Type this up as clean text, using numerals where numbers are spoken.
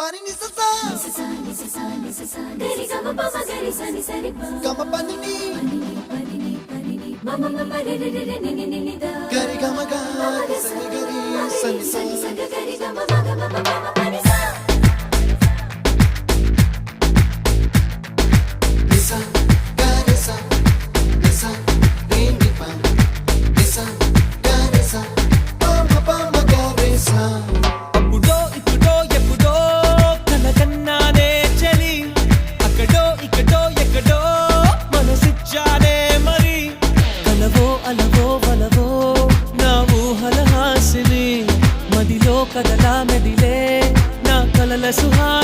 pani ni sa sa gari ga ma pa ma gari sa ni sa ri pa ga ma pani ni ma ma ma re re re ni ni ni da gari ga ma ga sa ni gari sa ni sa gari ga ma ga ma ma ma pani sa ni sa gari sa ni sa re ni pa ni sa gari sa pa ma gari sa కదలా మెదిలే నా కలల సుహా